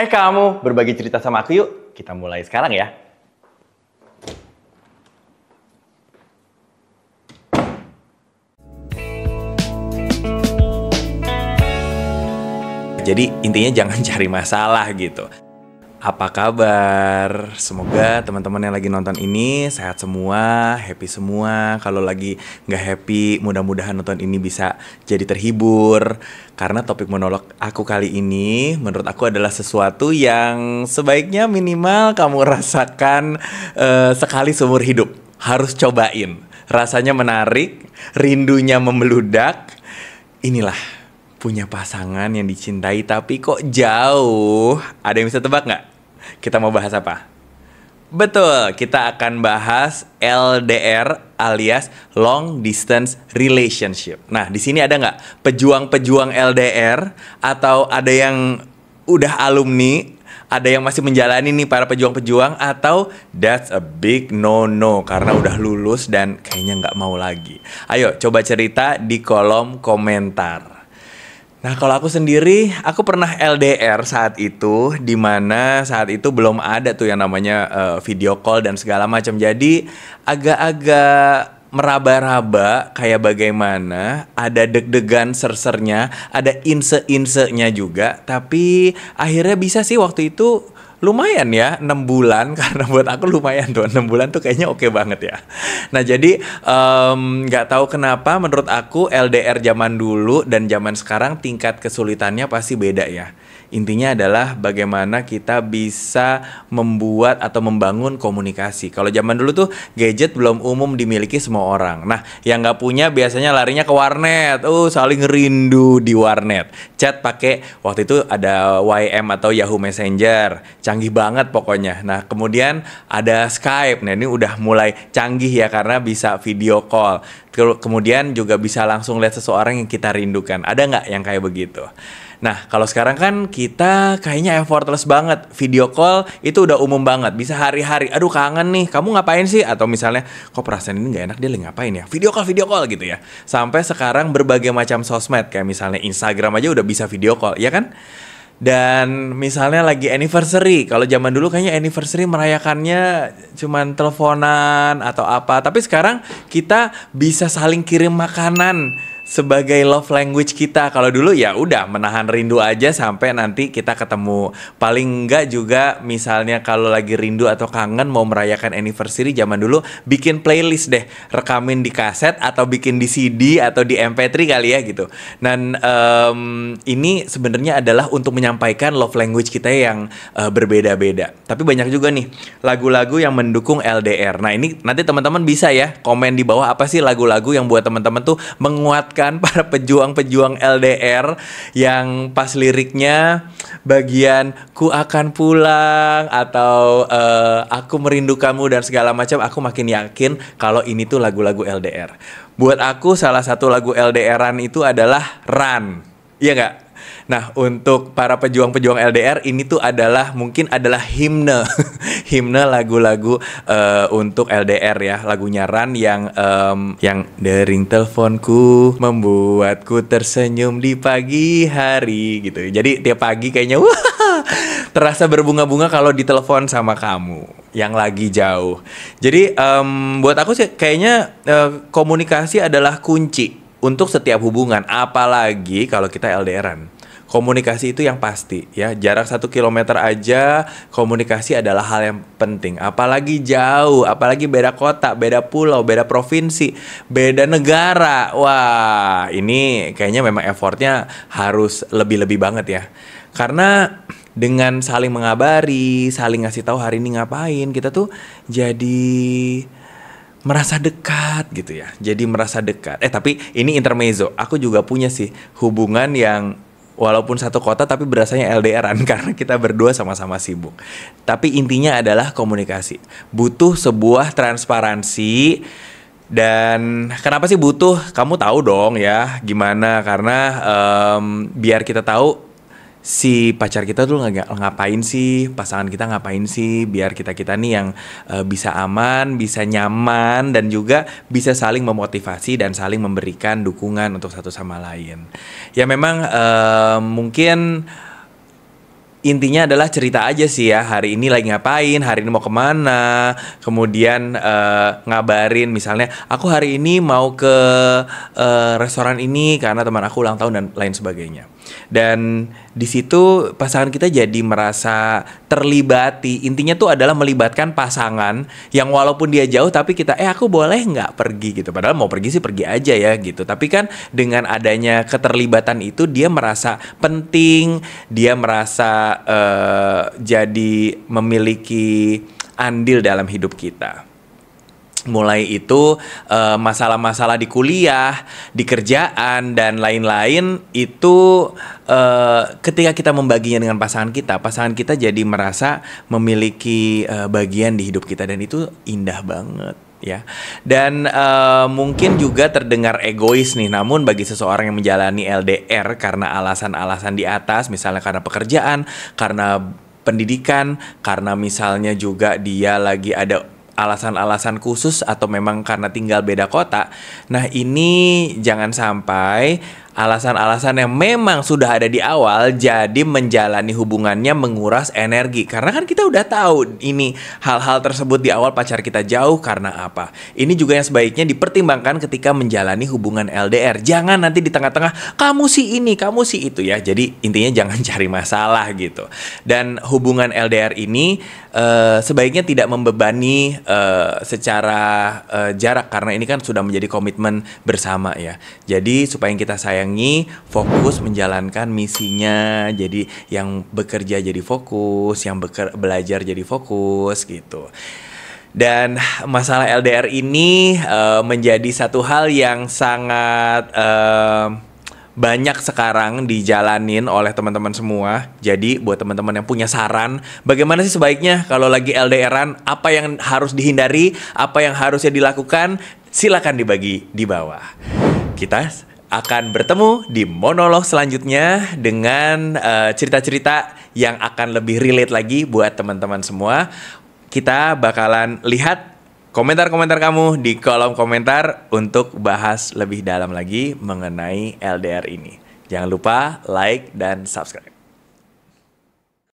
Kamu berbagi cerita sama aku yuk. Kita mulai sekarang ya. Jadi intinya jangan cari masalah gitu. Apa kabar? Semoga teman-teman yang lagi nonton ini sehat semua, happy semua. Kalau lagi nggak happy, mudah-mudahan nonton ini bisa jadi terhibur. Karena topik monolog aku kali ini menurut aku adalah sesuatu yang sebaiknya minimal kamu rasakan sekali seumur hidup. Harus cobain. Rasanya menarik, rindunya membeludak. Inilah punya pasangan yang dicintai tapi kok jauh. Ada yang bisa tebak nggak? Kita mau bahas apa? Betul, kita akan bahas LDR alias Long Distance Relationship. Nah, di sini ada nggak pejuang-pejuang LDR atau ada yang udah alumni, ada yang masih menjalani nih para pejuang-pejuang, atau that's a big no-no karena udah lulus dan kayaknya nggak mau lagi. Ayo coba cerita di kolom komentar. Nah, kalau aku sendiri, aku pernah LDR saat itu, dimana saat itu belum ada tuh yang namanya video call dan segala macam. Jadi agak-agak meraba-raba kayak bagaimana, ada deg-degan sersernya, ada inse-insenya juga. Tapi akhirnya bisa sih waktu itu. Lumayan ya, 6 bulan, karena buat aku lumayan tuh, 6 bulan tuh kayaknya oke banget ya. Nah jadi gak tahu kenapa menurut aku LDR zaman dulu dan zaman sekarang tingkat kesulitannya pasti beda ya. Intinya adalah bagaimana kita bisa membuat atau membangun komunikasi. Kalau zaman dulu tuh gadget belum umum dimiliki semua orang. Nah, yang nggak punya biasanya larinya ke warnet. Saling rindu di warnet. Chat pakai waktu itu ada YM atau Yahoo Messenger. Canggih banget pokoknya. Nah, kemudian ada Skype. Nah, ini udah mulai canggih ya karena bisa video call. Kemudian juga bisa langsung lihat seseorang yang kita rindukan. Ada nggak yang kayak begitu? Nah, kalau sekarang kan kita kayaknya effortless banget. Video call itu udah umum banget. Bisa hari-hari, aduh kangen nih, kamu ngapain sih? Atau misalnya, kok perasaan ini gak enak, dia lagi ngapain ya? Video call gitu ya. Sampai sekarang berbagai macam sosmed. Kayak misalnya Instagram aja udah bisa video call, ya kan? Dan misalnya lagi anniversary. Kalau zaman dulu kayaknya anniversary merayakannya cuman teleponan atau apa. Tapi sekarang kita bisa saling kirim makanan sebagai love language kita. Kalau dulu ya udah menahan rindu aja sampai nanti kita ketemu. Paling enggak juga misalnya kalau lagi rindu atau kangen mau merayakan anniversary, zaman dulu bikin playlist deh, rekamin di kaset atau bikin di CD atau di MP3 kali ya gitu. Dan ini sebenarnya adalah untuk menyampaikan love language kita yang berbeda-beda. Tapi banyak juga nih lagu-lagu yang mendukung LDR. Nah, ini nanti teman-teman bisa ya komen di bawah apa sih lagu-lagu yang buat teman-teman tuh menguatkan para pejuang-pejuang LDR yang pas liriknya bagian ku akan pulang atau aku merindukanmu dan segala macam. Aku makin yakin kalau ini tuh lagu-lagu LDR. Buat aku salah satu lagu LDR-an itu adalah Run. Iya nggak? Nah, untuk para pejuang-pejuang LDR ini tuh mungkin adalah himne himne lagu-lagu untuk LDR ya. Lagunya Run yang dering teleponku membuatku tersenyum di pagi hari gitu. Jadi tiap pagi kayaknya terasa berbunga-bunga kalau ditelepon sama kamu yang lagi jauh. Jadi buat aku sih kayaknya komunikasi adalah kunci untuk setiap hubungan, apalagi kalau kita LDRan. Komunikasi itu yang pasti ya, jarak 1 kilometer aja komunikasi adalah hal yang penting. Apalagi jauh, apalagi beda kota, beda pulau, beda provinsi, beda negara. Wah, ini kayaknya memang effortnya harus lebih-lebih banget ya. Karena dengan saling mengabari, saling ngasih tahu hari ini ngapain, kita tuh jadi merasa dekat gitu ya. Jadi merasa dekat. Tapi ini intermezzo. Aku juga punya sih hubungan yang walaupun satu kota tapi berasanya LDRan karena kita berdua sama-sama sibuk. Tapi intinya adalah komunikasi. Butuh sebuah transparansi. Dan kenapa sih butuh? Kamu tahu dong ya gimana. Karena biar kita tahu si pacar kita tuh ngapain sih, pasangan kita ngapain sih, biar kita nih yang bisa aman, bisa nyaman, dan juga bisa saling memotivasi dan saling memberikan dukungan untuk satu sama lain. Ya memang mungkin intinya adalah cerita aja sih ya, hari ini lagi ngapain, hari ini mau kemana, kemudian ngabarin misalnya aku hari ini mau ke restoran ini karena teman aku ulang tahun dan lain sebagainya. Dan di situ pasangan kita jadi merasa terlibati. Intinya tuh adalah melibatkan pasangan yang walaupun dia jauh tapi kita aku boleh nggak pergi gitu. Padahal mau pergi sih pergi aja ya gitu. Tapi kan dengan adanya keterlibatan itu dia merasa penting, dia merasa jadi memiliki andil dalam hidup kita. Mulai itu masalah-masalah di kuliah, di kerjaan dan lain-lain itu ketika kita membaginya dengan pasangan kita jadi merasa memiliki bagian di hidup kita dan itu indah banget ya. Dan mungkin juga terdengar egois nih, namun bagi seseorang yang menjalani LDR karena alasan-alasan di atas, misalnya karena pekerjaan, karena pendidikan, karena misalnya juga dia lagi ada alasan-alasan khusus atau memang karena tinggal beda kota. Nah, ini jangan sampai alasan-alasan yang memang sudah ada di awal jadi menjalani hubungannya menguras energi. Karena kan kita udah tahu ini hal-hal tersebut di awal pacar kita jauh karena apa. Ini juga yang sebaiknya dipertimbangkan ketika menjalani hubungan LDR. Jangan nanti di tengah-tengah kamu sih ini, kamu sih itu ya. Jadi intinya jangan cari masalah gitu. Dan hubungan LDR ini sebaiknya tidak membebani secara jarak karena ini kan sudah menjadi komitmen bersama ya. Jadi supaya yang kita sayangi fokus menjalankan misinya. Jadi yang bekerja jadi fokus, yang belajar jadi fokus gitu. Dan masalah LDR ini menjadi satu hal yang sangat banyak sekarang dijalanin oleh teman-teman semua. Jadi buat teman-teman yang punya saran, bagaimana sih sebaiknya kalau lagi LDRan, apa yang harus dihindari, apa yang harusnya dilakukan, silakan dibagi di bawah. Kita akan bertemu di monolog selanjutnya dengan cerita-cerita yang akan lebih relate lagi buat teman-teman semua. Kita bakalan lihat komentar-komentar kamu di kolom komentar untuk bahas lebih dalam lagi mengenai LDR ini. Jangan lupa like dan subscribe.